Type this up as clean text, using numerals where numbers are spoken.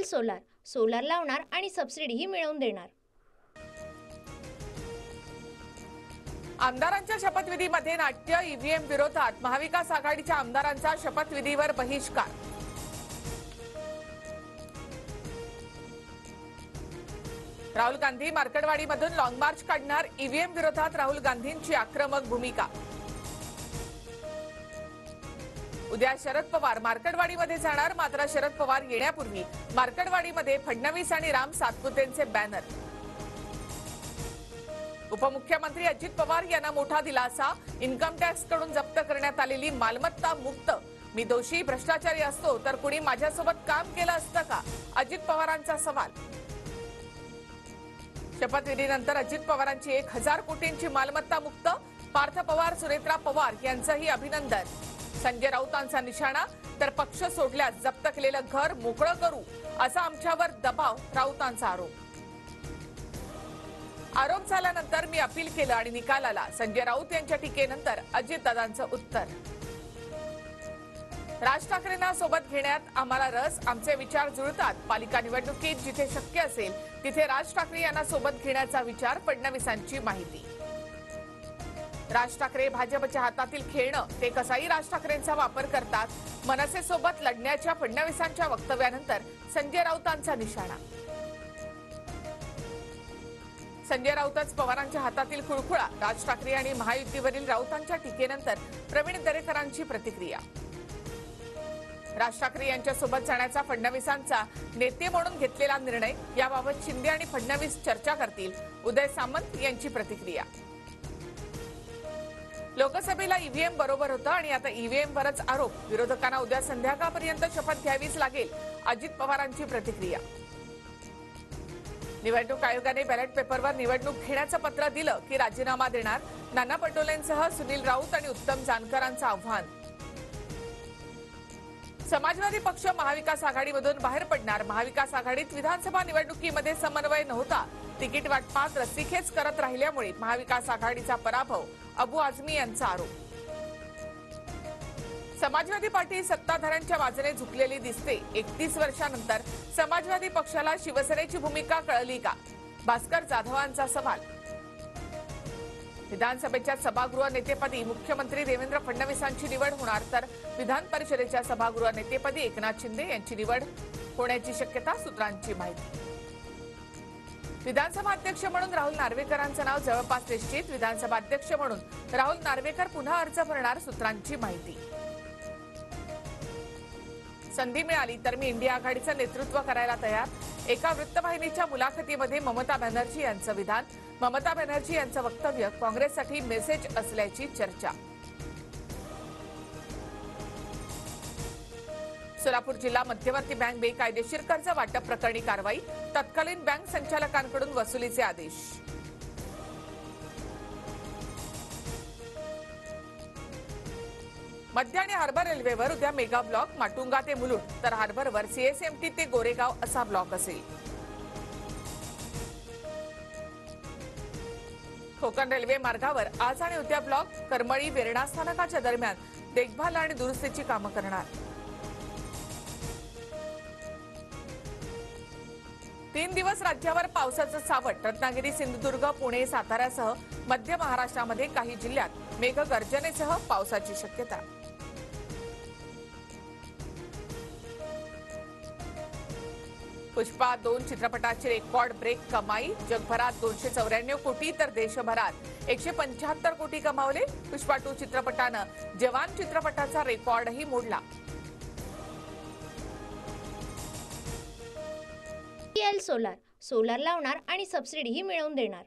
Solar solar लावणार आणि सबसिडीही मिळवून देणार। आमदारांच्या शपथविधीमध्ये नाट्य, ईव्हीएम विरोधात महाविकास आघाडीच्या आमदारांचा शपथविधीवर बहिष्कार। राहुल गांधी मार्कडवाडीमधून लॉंग मार्च काढणार, ईव्हीएम विरोधात राहुल गांधींची आक्रमक भूमिका। उद्या शरद पवार मार्कडवाडीमध्ये जाणार, मात्र शरद पवार येण्यापूर्वी मार्कडवाडीमध्ये फडणवीस आणि राम सातपुतेंचे बॅनर। उपमुख्यमंत्री अजित पवार यांना मोठा दिलासा, इन्कम टॅक्स कडून जप्त करण्यात आलेली मालमत्ता मुक्त। मी दोषी भ्रष्टाचारी असतो तर कुणी माझ्यासोबत काम केलं असतं का, अजित पवारांचा सवाल। शपथविधीनंतर अजित पवारांची 1000 कोटींची मालमत्ता मुक्त, पार्थ पवार, सुनेत्रा पवार यांचंही अभिनंदन। संजय राऊतांचा निशाणा, तर पक्ष सोडल्यास जप्त केलेलं घर मोकळं करू असा आमच्यावर दबाव, राऊतांचा आरोप झाल्यानंतर मी अपील केलं आणि निकाल आला, संजय राऊत यांच्या टीकेनंतर अजितदादांचं उत्तर। राज ठाकरेंना सोबत घेण्यात आम्हाला रस, आमचे विचार जुळतात, पालिका निवडणुकीत जिथे शक्य असेल तिथे राज ठाकरे यांना सोबत घेण्याचा विचार, फडणवीसांची माहिती। राज ठाकरे भाजपच्या हातातील खेळणं, ते कसाही राज ठाकरेंचा वापर करतात, मनसेसोबत लढण्याच्या फडणवीसांच्या वक्तव्यानंतर संजय राऊतांचा निशाणा। संजय राऊतच पवारांच्या हातातील खुळखुळा, राज ठाकरे आणि महायुतीवरील राऊतांच्या टीकेनंतर प्रवीण दरेकरांची प्रतिक्रिया। राज ठाकरे यांच्यासोबत जाण्याचा फडणवीसांचा नेते म्हणून घेतलेला निर्णय, याबाबत शिंदे आणि फडणवीस चर्चा करतील, उदय सामंत यांची प्रतिक्रिया। लोकसभेला ईव्हीएम बरोबर होतं आणि आता ईव्हीएम वरच आरोप, विरोधकांना उद्या संध्याकाळपर्यंत शपथ घ्यावीच लागेल, अजित पवारांची प्रतिक्रिया। निवडणूक आयोगाने बॅलेट पेपरवर निवडणूक घेण्याचं पत्र दिलं की राजीनामा देणार, नाना पटोलेंसह सुनील राऊत आणि उत्तम जानकरांचं आव्हान। समाजवादी पक्ष महाविकास आघाडीमधून बाहेर पडणार, महाविकास आघाडीत विधानसभा निवडणुकीमध्ये समन्वय नव्हता, तिकीट वाटपात रस्सीखेच करत राहिल्यामुळे महाविकास आघाडीचा पराभव, अबू आझमी यांचा आरोप। समाजवादी पार्टी सत्ताधाऱ्यांच्या बाजूने झुकलेली दिसते, 31 वर्षांनंतर समाजवादी पक्षाला शिवसेनेची भूमिका कळली का, भास्कर जाधवांचा सवाल। विधानसभेच्या सभागृह नेतेपदी मुख्यमंत्री देवेंद्र फडणवीसांची निवड होणार, तर विधान परिषदेच्या सभागृह नेतेपदी एकनाथ शिंदे यांची निवड होण्याची शक्यता, सूत्रांची माहिती। विधानसभा अध्यक्ष म्हणून राहुल नार्वेकरांचं नाव जवळपास निश्चित, विधानसभा अध्यक्ष म्हणून राहुल नार्वेकर पुन्हा अर्ज भरणार, सूत्रांची माहिती। संधी मिळाली तर मी इंडिया आघाडीचं नेतृत्व करायला तयार, एका वृत्तवाहिनीच्या मुलाखतीमध्ये ममता बॅनर्जी यांचं विधान, ममता बॅनर्जी यांचं वक्तव्य काँग्रेससाठी मेसेज असल्याची चर्चा। सोलापूर जिल्हा मध्यवर्ती बँक बेकायदेशीर कर्ज वाटप प्रकरणी कारवाई, तत्कालीन बँक संचालकांकडून वसुलीचे आदेश। मध्य आणि हार्बर रेल्वेवर उद्या मेगा ब्लॉक, माटुंगा ते मुलुंड, तर हार्बरवर सीएसएमटी ते गोरेगाव असा ब्लॉक असेल। कोकण रेल्वे मार्गावर आज आणि उद्या ब्लॉक, करमळी वेर्णा स्थानकाच्या दरम्यान देखभाल आणि दुरुस्तीची कामं करणार। 3 दिवस राज्यावर पावसाचं सावट, रत्नागिरी, सिंधुदुर्ग, पुणे, साताऱ्यासह मध्य महाराष्ट्रामध्ये काही जिल्ह्यात मेघगर्जनेसह पावसाची शक्यता। पुष्पा 2 चित्रपटाची रेकॉर्ड ब्रेक कमाई, जगभरात 294 कोटी तर देशभरात 175 कोटी कमावले। पुष्पा 2 चित्रपटानं जवान चित्रपटाचा रेकॉर्डही मोडला। सोलार सोलार लावणार आणि सबसिडीही मिळवून देणार।